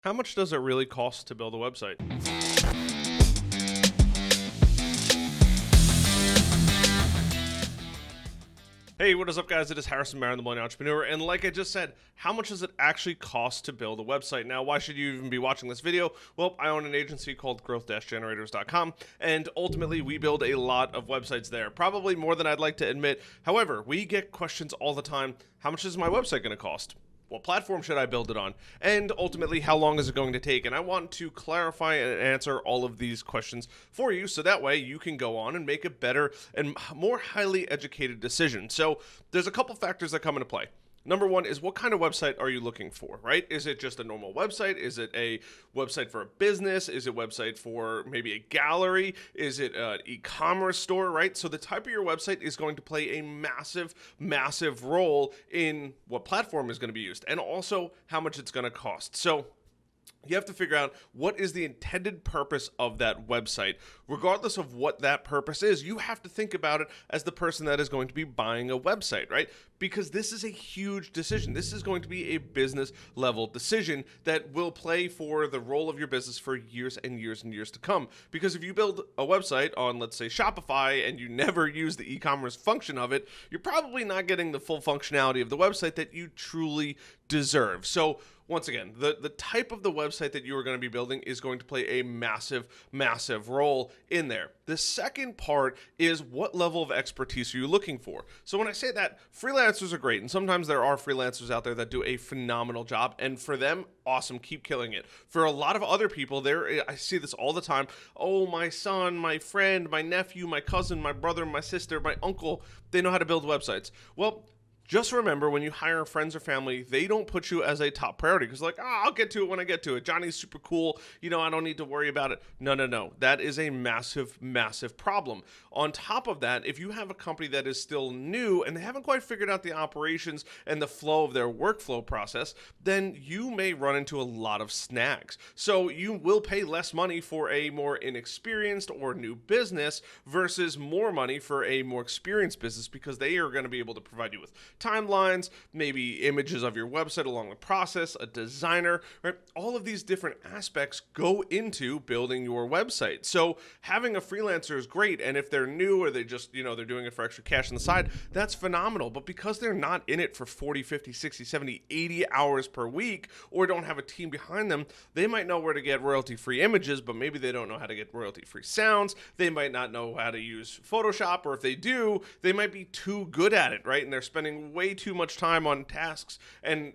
How much does it really cost to build a website? Hey, what is up, guys? It is Harrison Barron, the Millennial Entrepreneur, and like I just said, how much does it actually cost to build a website? Now, why should you even be watching this video? Well, I own an agency called growth-generators.com, and ultimately, we build a lot of websites there, probably more than I'd like to admit. However, we get questions all the time. How much is my website going to cost? What platform should I build it on? And ultimately, how long is it going to take? And I want to clarify and answer all of these questions for you so that way you can go on and make a better and more highly educated decision. So there's a couple factors that come into play. Number one is, what kind of website are you looking for, right? Is it just a normal website? Is it a website for a business? Is it a website for maybe a gallery? Is it an e-commerce store, right? So the type of your website is going to play a massive, massive role in what platform is going to be used and also how much it's going to cost. So you have to figure out what is the intended purpose of that website. Regardless of what that purpose is, you have to think about it as the person that is going to be buying a website, right? Because this is a huge decision. This is going to be a business level decision that will play for the role of your business for years and years and years to come. Because if you build a website on, let's say, Shopify, and you never use the e-commerce function of it, you're probably not getting the full functionality of the website that you truly deserve. So once again, the type of the website that you are going to be building is going to play a massive, massive role in there. The second part is, what level of expertise are you looking for? So when I say that, freelancers are great, and sometimes there are freelancers out there that do a phenomenal job, and for them, awesome, keep killing it. For a lot of other people, I see this all the time. Oh, my son, my friend, my nephew, my cousin, my brother, my sister, my uncle, they know how to build websites. Well, just remember, when you hire friends or family, they don't put you as a top priority because, like, I'll get to it when I get to it. Johnny's super cool. I don't need to worry about it. No. That is a massive, massive problem. On top of that, if you have a company that is still new and they haven't quite figured out the operations and the flow of their workflow process, then you may run into a lot of snags. So you will pay less money for a more inexperienced or new business versus more money for a more experienced business, because they are going to be able to provide you with timelines, maybe images of your website along the process, a designer, right? All of these different aspects go into building your website. So having a freelancer is great. And if they're new or they just, they're doing it for extra cash on the side, that's phenomenal. But because they're not in it for 40, 50, 60, 70, 80 hours per week, or don't have a team behind them, they might know where to get royalty-free images, but maybe they don't know how to get royalty-free sounds. They might not know how to use Photoshop, or if they do, they might be too good at it, right? And they're spending way too much time on tasks and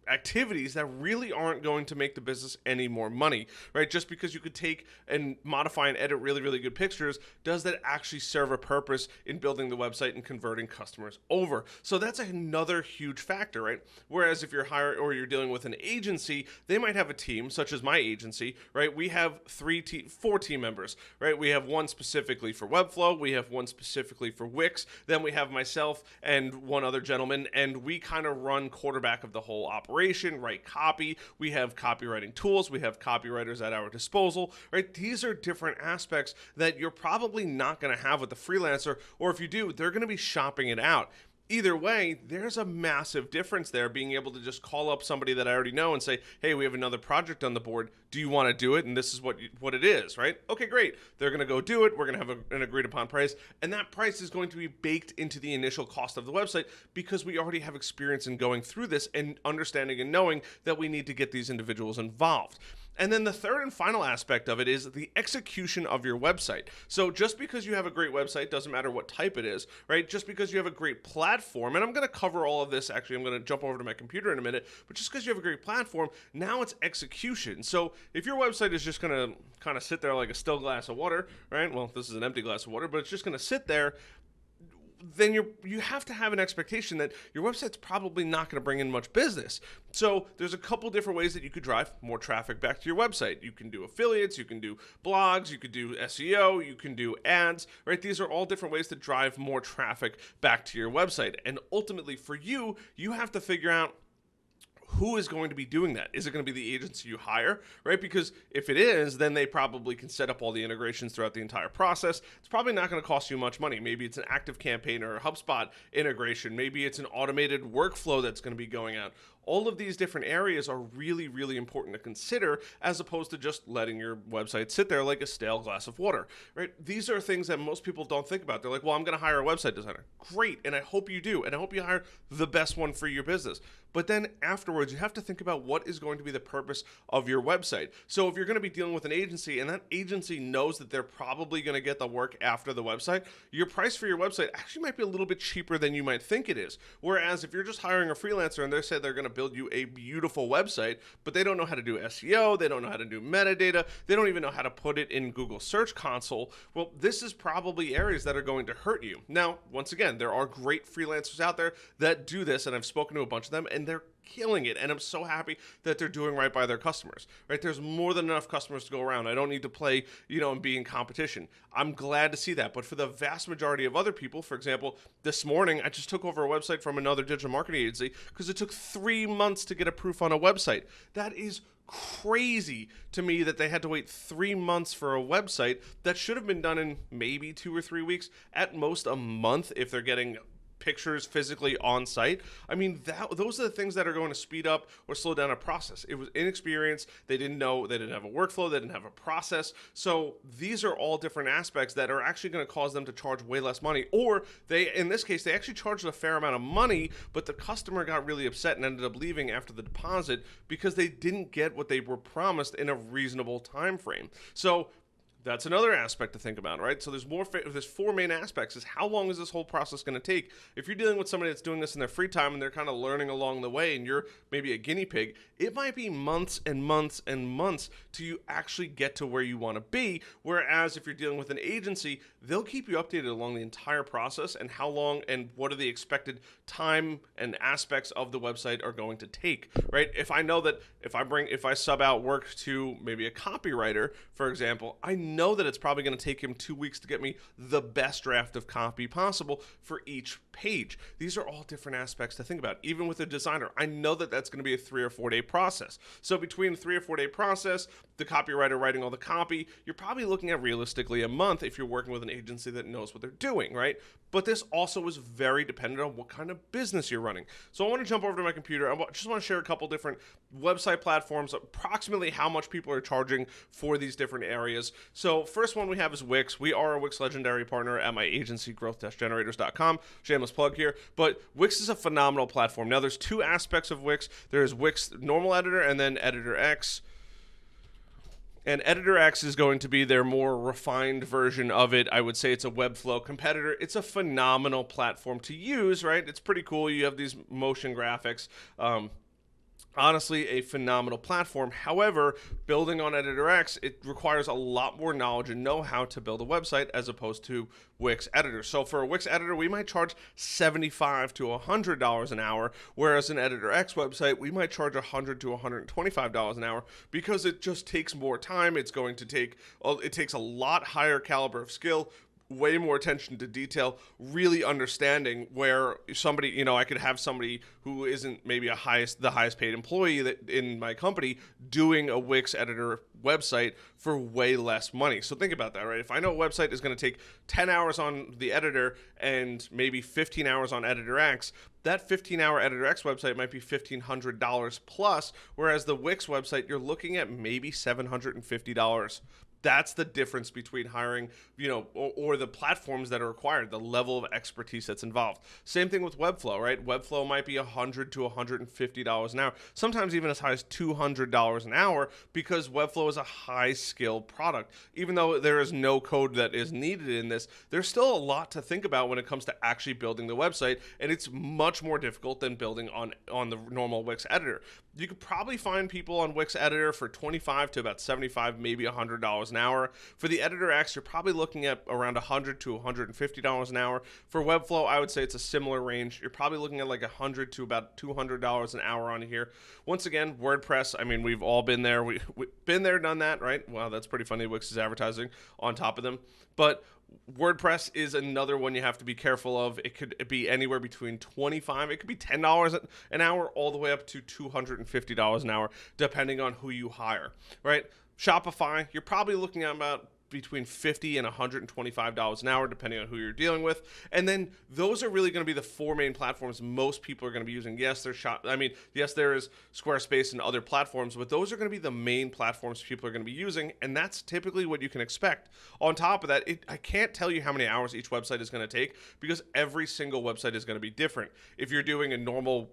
activities that really aren't going to make the business any more money, right? Just because you could take and modify and edit really, really good pictures, does that actually serve a purpose in building the website and converting customers over? So that's another huge factor, right? Whereas if you're hiring or you're dealing with an agency, they might have a team, such as my agency, right? We have 4 team members, right? We have one specifically for Webflow, we have one specifically for Wix, then we have myself and one other gentleman, and we kind of run quarterback of the whole operation. Write copy, we have copywriting tools, we have copywriters at our disposal, right? These are different aspects that you're probably not going to have with the freelancer, or if you do, they're going to be shopping it out. Either way, there's a massive difference there, being able to just call up somebody that I already know and say, hey, we have another project on the board. Do you want to do it? And this is what it is, right? Okay, great. They're going to go do it. We're going to have an agreed upon price. And that price is going to be baked into the initial cost of the website, because we already have experience in going through this and understanding and knowing that we need to get these individuals involved. And then the third and final aspect of it is the execution of your website. So just because you have a great website, doesn't matter what type it is, right? Just because you have a great platform, and I'm going to cover all of this, actually, I'm going to jump over to my computer in a minute, but just because you have a great platform, now it's execution. So if your website is just going to kind of sit there like a still glass of water, right? Well, this is an empty glass of water, but it's just going to sit there, then you have to have an expectation that your website's probably not going to bring in much business. So there's a couple different ways that you could drive more traffic back to your website. You can do affiliates, you can do blogs, you could do SEO, you can do ads, right? These are all different ways to drive more traffic back to your website. And ultimately for you, you have to figure out who is going to be doing that? Is it going to be the agency you hire, right? Because if it is, then they probably can set up all the integrations throughout the entire process. It's probably not going to cost you much money. Maybe it's an Active Campaign or a HubSpot integration. Maybe it's an automated workflow that's going to be going out. All of these different areas are really, really important to consider, as opposed to just letting your website sit there like a stale glass of water, right? These are things that most people don't think about. They're like, well, I'm going to hire a website designer. Great. And I hope you do. And I hope you hire the best one for your business. But then afterwards, you have to think about what is going to be the purpose of your website. So if you're going to be dealing with an agency and that agency knows that they're probably going to get the work after the website, your price for your website actually might be a little bit cheaper than you might think it is. Whereas if you're just hiring a freelancer and they say they're going to build you a beautiful website, but they don't know how to do SEO, they don't know how to do metadata, they don't even know how to put it in Google Search Console, well, this is probably areas that are going to hurt you. Now, once again, there are great freelancers out there that do this, and I've spoken to a bunch of them, and they're killing it, and I'm so happy that they're doing right by their customers, right? There's more than enough customers to go around. I don't need to play, and be in competition. I'm glad to see that. But for the vast majority of other people, for example, this morning, I just took over a website from another digital marketing agency because it took 3 months to get a proof on a website. That is crazy to me that they had to wait 3 months for a website that should have been done in maybe 2 or 3 weeks, at most a month if they're getting pictures physically on site. I mean, those are the things that are going to speed up or slow down a process. It was inexperience. They didn't know, they didn't have a workflow, they didn't have a process. So these are all different aspects that are actually going to cause them to charge way less money. Or in this case, they actually charged a fair amount of money, but the customer got really upset and ended up leaving after the deposit because they didn't get what they were promised in a reasonable time frame. So that's another aspect to think about, right? So there's 4 main aspects. Is how long is this whole process going to take? If you're dealing with somebody that's doing this in their free time and they're kind of learning along the way and you're maybe a guinea pig, it might be months and months and months till you actually get to where you want to be. Whereas if you're dealing with an agency, they'll keep you updated along the entire process and how long and what are the expected time and aspects of the website are going to take, right? If I know that if I sub out work to maybe a copywriter, for example, I know that it's probably going to take him 2 weeks to get me the best draft of copy possible for each page. These are all different aspects to think about. Even with a designer, I know that that's going to be a 3 or 4 day process. So between 3 or 4 day process, the copywriter writing all the copy, you're probably looking at realistically a month if you're working with an agency that knows what they're doing, right? But this also is very dependent on what kind of business you're running. So I want to jump over to my computer. I just want to share a couple different website platforms, approximately how much people are charging for these different areas. So first one we have is Wix. We are a Wix legendary partner at my agency, growth-generators.com. Shameless plug here. But Wix is a phenomenal platform. Now there's 2 aspects of Wix. There's Wix normal editor and then Editor X. And Editor X is going to be their more refined version of it. I would say it's a Webflow competitor. It's a phenomenal platform to use, right? It's pretty cool. You have these motion graphics. Honestly, a phenomenal platform. However, building on Editor X, it requires a lot more knowledge and know-how to build a website as opposed to Wix Editor. So for a Wix Editor, we might charge $75 to $100 an hour, whereas an Editor X website, we might charge $100 to $125 an hour because it just takes more time. It takes a lot higher caliber of skill, way more attention to detail, really understanding where somebody, I could have somebody who isn't maybe the highest paid employee that in my company doing a Wix editor website for way less money. So think about that, right? If I know a website is going to take 10 hours on the editor and maybe 15 hours on Editor X, that 15-hour Editor X website might be $1,500 plus, whereas the Wix website, you're looking at maybe $750. That's the difference between hiring, or the platforms that are required, the level of expertise that's involved. Same thing with Webflow, right? Webflow might be $100 to $150 an hour, sometimes even as high as $200 an hour, because Webflow is a high-skill product. Even though there is no code that is needed in this, there's still a lot to think about when it comes to actually building the website, and it's much more difficult than building on the normal Wix editor. You could probably find people on Wix editor for $25 to about $75, maybe $100 an hour. For the Editor X, you're probably looking at around $100 to $150 an hour. For Webflow, I would say it's a similar range. You're probably looking at like $100 to about $200 an hour on here. Once again, WordPress, I mean, we've all been there. We've been there, done that, right? Wow, that's pretty funny. Wix is advertising on top of them. But WordPress is another one you have to be careful of. It could be anywhere between $25, it could be $10 an hour, all the way up to $250 an hour, depending on who you hire, right? Shopify, you're probably looking at about between $50 and $125 an hour, depending on who you're dealing with. And then those are really going to be the four main platforms most people are going to be using. Yes, yes, there is Squarespace and other platforms, but those are going to be the main platforms people are going to be using, and that's typically what you can expect. On top of that, I can't tell you how many hours each website is going to take because every single website is going to be different. If you're doing a normal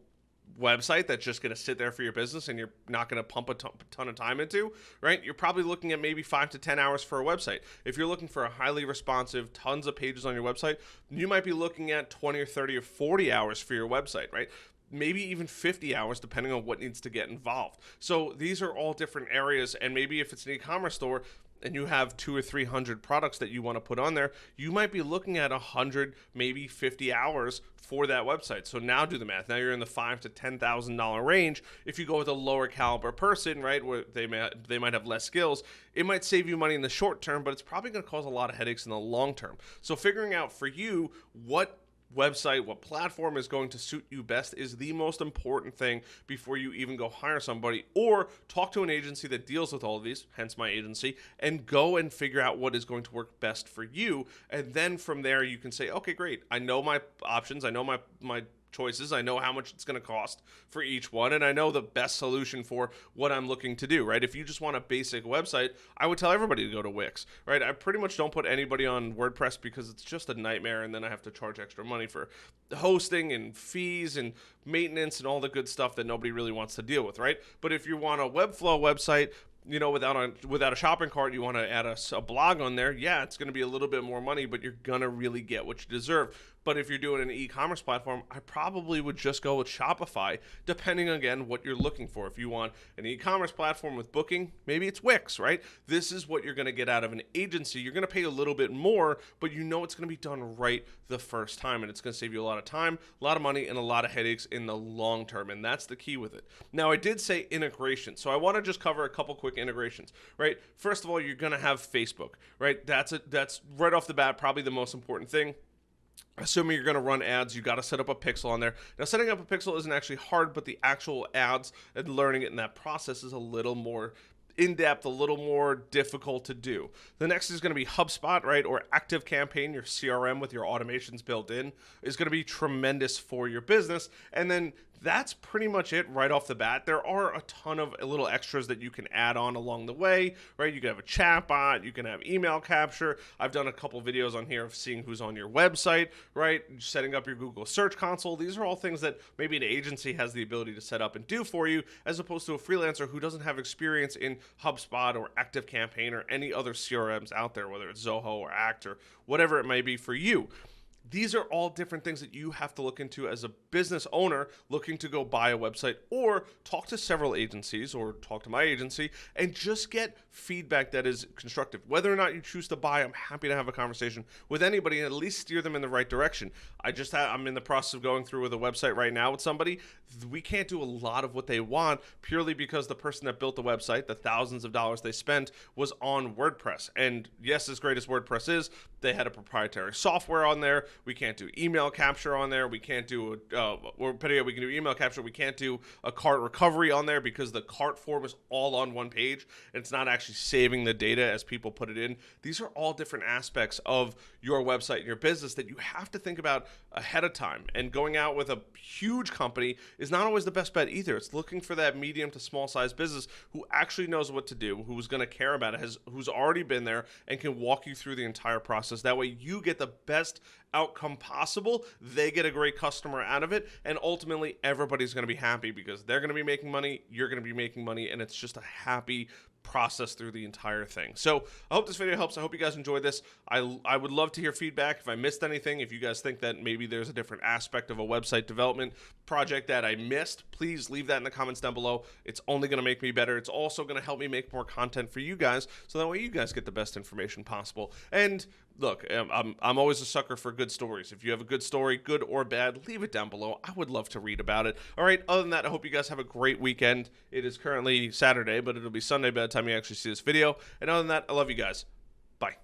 website that's just going to sit there for your business and you're not going to pump a ton of time into, right? You're probably looking at maybe 5 to 10 hours for a website. If you're looking for a highly responsive, tons of pages on your website, you might be looking at 20 or 30 or 40 hours for your website, right? Maybe even 50 hours depending on what needs to get involved. So these are all different areas, and maybe if it's an e-commerce store and you have 200 or 300 products that you want to put on there, you might be looking at 100, maybe 50 hours for that website. So now do the math. Now you're in the $5,000 to $10,000 range. If you go with a lower caliber person, right, where they might have less skills, it might save you money in the short term, but it's probably going to cause a lot of headaches in the long term. So figuring out for you what website, what platform is going to suit you best is the most important thing before you even go hire somebody or talk to an agency that deals with all of these, hence my agency, and go and figure out what is going to work best for you. And then from there you can say, okay, great. I know my options. I know my choices. I know how much it's going to cost for each one, and I know the best solution for what I'm looking to do, right? If you just want a basic website, I would tell everybody to go to Wix, right? I pretty much don't put anybody on WordPress because it's just a nightmare, and then I have to charge extra money for hosting and fees and maintenance and all the good stuff that nobody really wants to deal with, right? But if you want a Webflow website, you know, without a shopping cart, you want to add a blog on there, yeah, it's going to be a little bit more money, but you're going to really get what you deserve. But if you're doing an e-commerce platform, I probably would just go with Shopify, depending, again, what you're looking for. If you want an e-commerce platform with booking, maybe it's Wix, right? This is what you're going to get out of an agency. You're going to pay a little bit more, but you know it's going to be done right the first time, and it's going to save you a lot of time, a lot of money, and a lot of headaches in the long term, and that's the key with it. Now, I did say integration, so I want to just cover a couple quick integrations, right? First of all, you're going to have Facebook, right? That's right off the bat probably the most important thing. Assuming you're going to run ads, you got to set up a pixel on there. Now, setting up a pixel isn't actually hard, but the actual ads and learning it in that process is a little more in-depth, a little more difficult to do. The next is going to be HubSpot, right? Or ActiveCampaign, your CRM with your automations built in, is going to be tremendous for your business. And then that's pretty much it right off the bat. There are a ton of little extras that you can add on along the way, right? You can have a chat bot, you can have email capture. I've done a couple videos on here of seeing who's on your website, right? Setting up your Google Search Console. These are all things that maybe an agency has the ability to set up and do for you, as opposed to a freelancer who doesn't have experience in HubSpot or ActiveCampaign or any other CRMs out there, whether it's Zoho or Act or whatever it may be for you. These are all different things that you have to look into as a business owner looking to go buy a website, or talk to several agencies or talk to my agency and just get feedback that is constructive. Whether or not you choose to buy, I'm happy to have a conversation with anybody and at least steer them in the right direction. I'm in the process of going through with a website right now with somebody. We can't do a lot of what they want purely because the person that built the website, the thousands of dollars they spent, was on WordPress. And yes, as great as WordPress is, they had a proprietary software on there. We can't do email capture on there. We can't do we can do email capture. We can't do a cart recovery on there because the cart form is all on one page and it's not actually saving the data as people put it in. These are all different aspects of your website and your business that you have to think about ahead of time. And going out with a huge company is not always the best bet either. It's looking for that medium to small size business who actually knows what to do, who's going to care about it, who's already been there and can walk you through the entire process. That way you get the best outcome possible, they get a great customer out of it, and ultimately everybody's going to be happy because they're going to be making money, you're going to be making money, and it's just a happy process through the entire thing. So I hope this video helps. I hope you guys enjoyed this. I would love to hear feedback if I missed anything. If you guys think that maybe there's a different aspect of a website development project that I missed, please leave that in the comments down below. It's only going to make me better. It's also going to help me make more content for you guys, so that way you guys get the best information possible. And look, I'm always a sucker for good stories. If you have a good story, good or bad, leave it down below. I would love to read about it. All right, other than that, I hope you guys have a great weekend. It is currently Saturday, but it'll be Sunday by the time you actually see this video. And other than that, I love you guys. Bye.